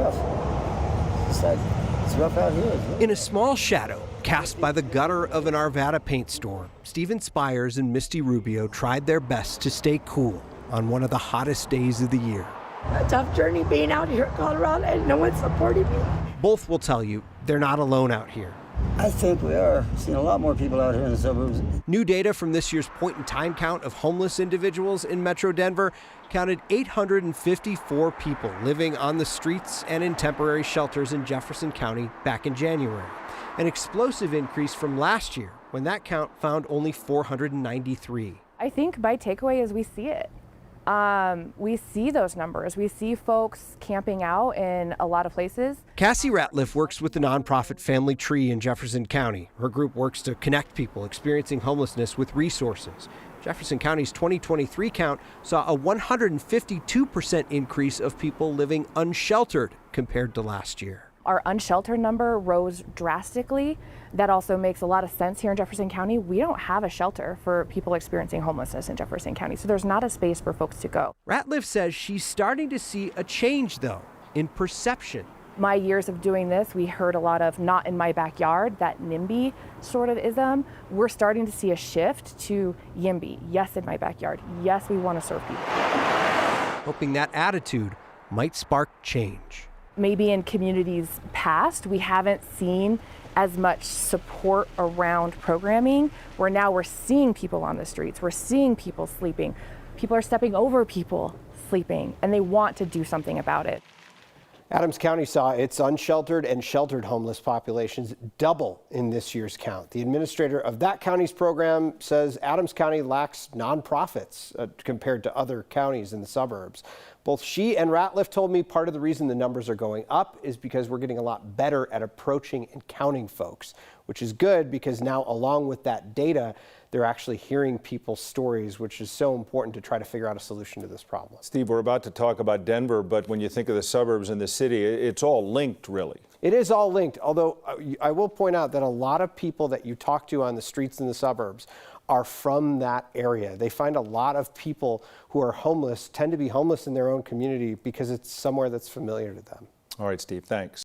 rough. It's rough out here. In a small shadow cast by the gutter of an Arvada paint store, Steven Spires and Misty Rubio tried their best to stay cool on one of the hottest days of the year. A tough journey being out here in Colorado and no one's supporting me. Both will tell you they're not alone out here. I think we are seeing a lot more people out here in the suburbs. New data from this year's point-in-time count of homeless individuals in Metro Denver counted 854 people living on the streets and in temporary shelters in Jefferson County back in January. An explosive increase from last year, when that count found only 493. I think my takeaway is we see it. We see those numbers. We see folks camping out in a lot of places. Cassie Ratliff works with the nonprofit Family Tree in Jefferson County. Her group works to connect people experiencing homelessness with resources. Jefferson County's 2023 count saw a 152% increase of people living unsheltered compared to last year. Our unsheltered number rose drastically. That also makes a lot of sense here in Jefferson County. We don't have a shelter for people experiencing homelessness in Jefferson County, so there's not a space for folks to go. Ratliff says she's starting to see a change, though, in perception. My years of doing this, we heard a lot of not in my backyard, that NIMBY sort of ism. We're starting to see a shift to YIMBY, yes in my backyard, yes we want to serve people. Hoping that attitude might spark change. Maybe in communities past, we haven't seen as much support around programming, where now we're seeing people on the streets, we're seeing people sleeping. People are stepping over people sleeping, and they want to do something about it. Adams County saw its unsheltered and sheltered homeless populations double in this year's count. The administrator of that county's program says Adams County lacks nonprofits compared to other counties in the suburbs. Both she and Ratliff told me part of the reason the numbers are going up is because we're getting a lot better at approaching and counting folks, which is good because now, along with that data, they're actually hearing people's stories, which is so important to try to figure out a solution to this problem. Steve, we're about to talk about Denver, but when you think of the suburbs and the city, it's all linked, really. It is all linked, although I will point out that a lot of people that you talk to on the streets in the suburbs are from that area. They find a lot of people who are homeless tend to be homeless in their own community because it's somewhere that's familiar to them. All right, Steve, thanks.